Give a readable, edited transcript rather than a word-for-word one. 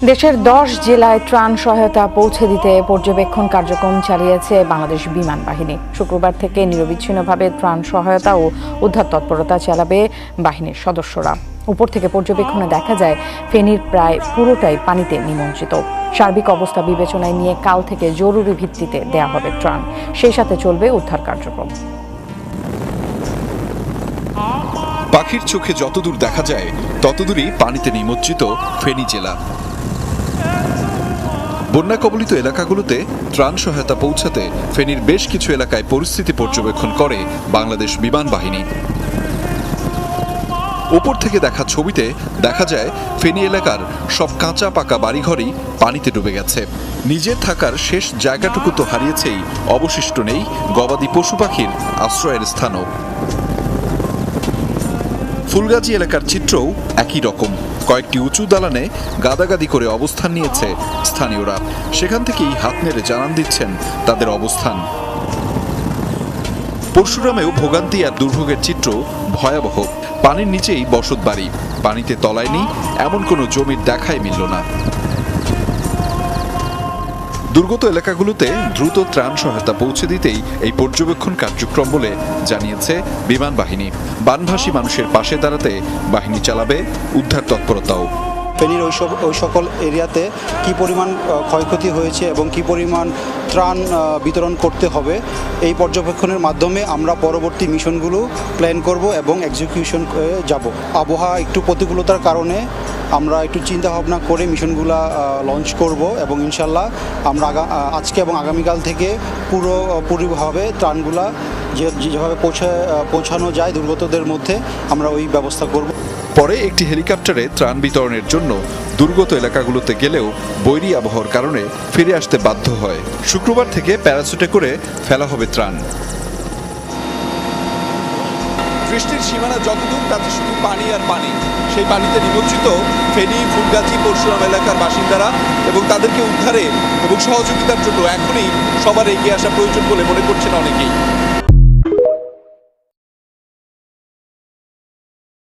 দেশের ১০ জেলায় ত্রাণ সহায়তা পৌঁছে দিতে পর্যবেক্ষণ কার্যক্রম চালিয়েছে বাংলাদেশ বিমান বাহিনী। শুক্রবার থেকে নিরবিচ্ছিন্নভাবে ত্রাণ সহায়তা ও উদ্ধার তৎপরতা চালাবে বাহিনীর সদস্যরা। উপর থেকে পর্যবেক্ষণে দেখা যায় ফেনীর প্রায় পুরোটাই পানিতে নিমজ্জিত। সার্বিক অবস্থা বিবেচনায় নিয়ে কাল থেকে জরুরি ভিত্তিতে দেয়া হবে ত্রাণ, সেই সাথে চলবে উদ্ধার কার্যক্রম। পাখির চোখে যতদূর দেখা যায় ততদূরই পানিতে নিমজ্জিত ফেনী জেলা। বন্যা কবলিত এলাকাগুলোতে ত্রাণ সহায়তা পৌঁছাতে ফেনীর বেশ কিছু এলাকায় পরিস্থিতি পর্যবেক্ষণ করে বাংলাদেশ বিমান বাহিনী। উপর থেকে দেখা ছবিতে দেখা যায় ফেনী এলাকার সব কাঁচা পাকা বাড়িঘরই পানিতে ডুবে গেছে। নিজের থাকার শেষ জায়গাটুকু তো হারিয়েছেই, অবশিষ্ট নেই গবাদি পশু পাখির আশ্রয়ের স্থানও। ফুলগাজী এলাকার চিত্রও একই রকম। কয়েকটি উঁচু দালানে গাদাগাদি করে অবস্থান নিয়েছে স্থানীয়রা। সেখান থেকেই হাত নেড়ে জানান দিচ্ছেন তাদের অবস্থান। পরশুরামেও ভোগান্তি আর দুর্ভোগের চিত্র ভয়াবহ। পানির নিচেই বসত বাড়ি, পানিতে তলায়নি এমন কোনো জমির দেখাই মিলল না। দুর্গত এলাকাগুলোতে দ্রুত ত্রাণ সহায়তা পৌঁছে দিতেই এই পর্যবেক্ষণ কার্যক্রম বলে জানিয়েছে বিমান বাহিনী। বানভাসী মানুষের পাশে দাঁড়াতে বাহিনী চালাবে উদ্ধার তৎপরতাও। ফেনীর ওই সকল এরিয়াতে কি পরিমাণ ক্ষয়ক্ষতি হয়েছে এবং কি পরিমাণ ত্রাণ বিতরণ করতে হবে, এই পর্যবেক্ষণের মাধ্যমে আমরা পরবর্তী মিশনগুলো প্ল্যান করব এবং এক্সিকিউশন যাব। আবহাওয়া একটু প্রতিকূলতার কারণে আমরা একটু চিন্তা ভাবনা করে মিশনগুলো লঞ্চ করব এবং ইনশাল্লাহ আমরা আজকে এবং আগামীকাল থেকে পুরোভাবে ত্রাণগুলা যেভাবে পৌঁছানো যায় দুর্গতদের মধ্যে আমরা ওই ব্যবস্থা করব। পরে একটি হেলিকপ্টারে ত্রাণ বিতরণের জন্য দুর্গত এলাকাগুলোতে গেলেও বৈরী আবহাওয়ার কারণে ফিরে আসতে বাধ্য হয়। শুক্রবার থেকে প্যারাসুটে করে ফেলা হবে ত্রাণ। বৃষ্টির সীমানা যতদূর তাতে শুধু পানি আর পানি। সেই পানিতে নিমজ্জিত ফেনী, ফুলগাজী, পরশুরাম এলাকার বাসিন্দারা এবং তাদেরকে উদ্ধারে এবং সহযোগিতার জন্য এখনই সবার এগিয়ে আসা প্রয়োজন বলে মনে করছেন অনেকেই।